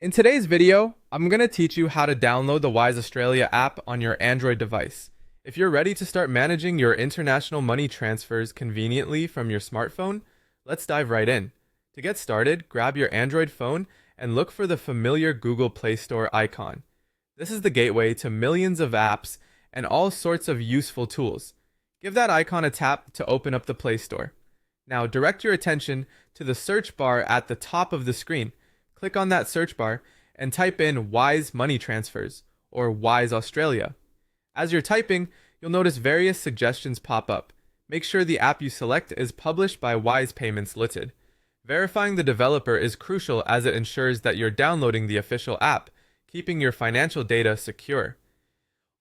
In today's video, I'm going to teach you how to download the Wise Australia app on your Android device. If you're ready to start managing your international money transfers conveniently from your smartphone, let's dive right in. To get started, grab your Android phone and look for the familiar Google Play Store icon. This is the gateway to millions of apps and all sorts of useful tools. Give that icon a tap to open up the Play Store. Now direct your attention to the search bar at the top of the screen. Click on that search bar and type in Wise Money Transfers or Wise Australia. As you're typing, you'll notice various suggestions pop up. Make sure the app you select is published by Wise Payments Limited. Verifying the developer is crucial as it ensures that you're downloading the official app, keeping your financial data secure.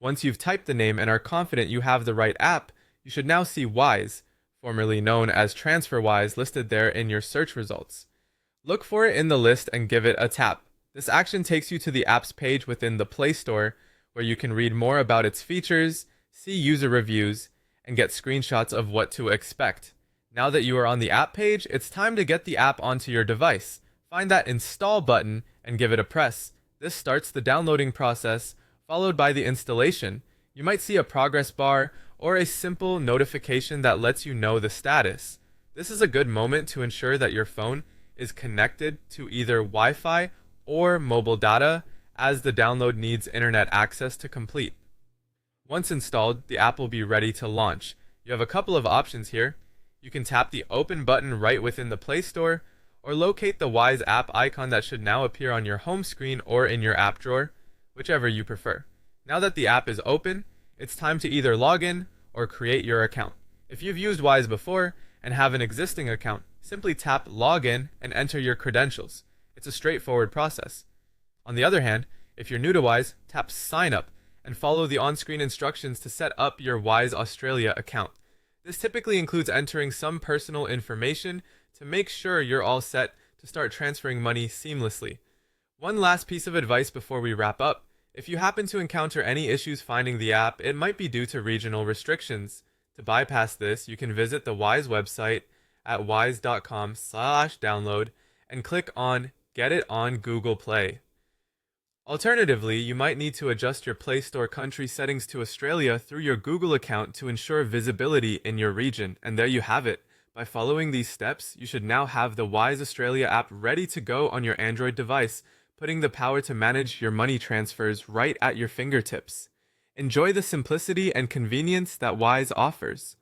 Once you've typed the name and are confident you have the right app, you should now see Wise, formerly known as TransferWise, listed there in your search results. Look for it in the list and give it a tap. This action takes you to the app's page within the Play Store, where you can read more about its features, see user reviews, and get screenshots of what to expect. Now that you are on the app page, it's time to get the app onto your device. Find that Install button and give it a press. This starts the downloading process, followed by the installation. You might see a progress bar or a simple notification that lets you know the status. This is a good moment to ensure that your phone is connected to either Wi-Fi or mobile data, as the download needs internet access to complete. Once installed, the app will be ready to launch. You have a couple of options here. You can tap the Open button right within the Play Store, or locate the Wise app icon that should now appear on your home screen or in your app drawer, whichever you prefer. Now that the app is open, it's time to either log in or create your account. If you've used Wise before and have an existing account, simply tap Login and enter your credentials. It's a straightforward process. On the other hand, if you're new to Wise, tap Sign Up and follow the on-screen instructions to set up your Wise Australia account. This typically includes entering some personal information to make sure you're all set to start transferring money seamlessly. One last piece of advice before we wrap up. If you happen to encounter any issues finding the app, it might be due to regional restrictions. To bypass this, you can visit the Wise website at wise.com/download and click on Get It on Google Play. Alternatively, you might need to adjust your Play Store country settings to Australia through your Google account to ensure visibility in your region. And there you have it. By following these steps, you should now have the Wise Australia app ready to go on your Android device, putting the power to manage your money transfers right at your fingertips. Enjoy the simplicity and convenience that Wise offers.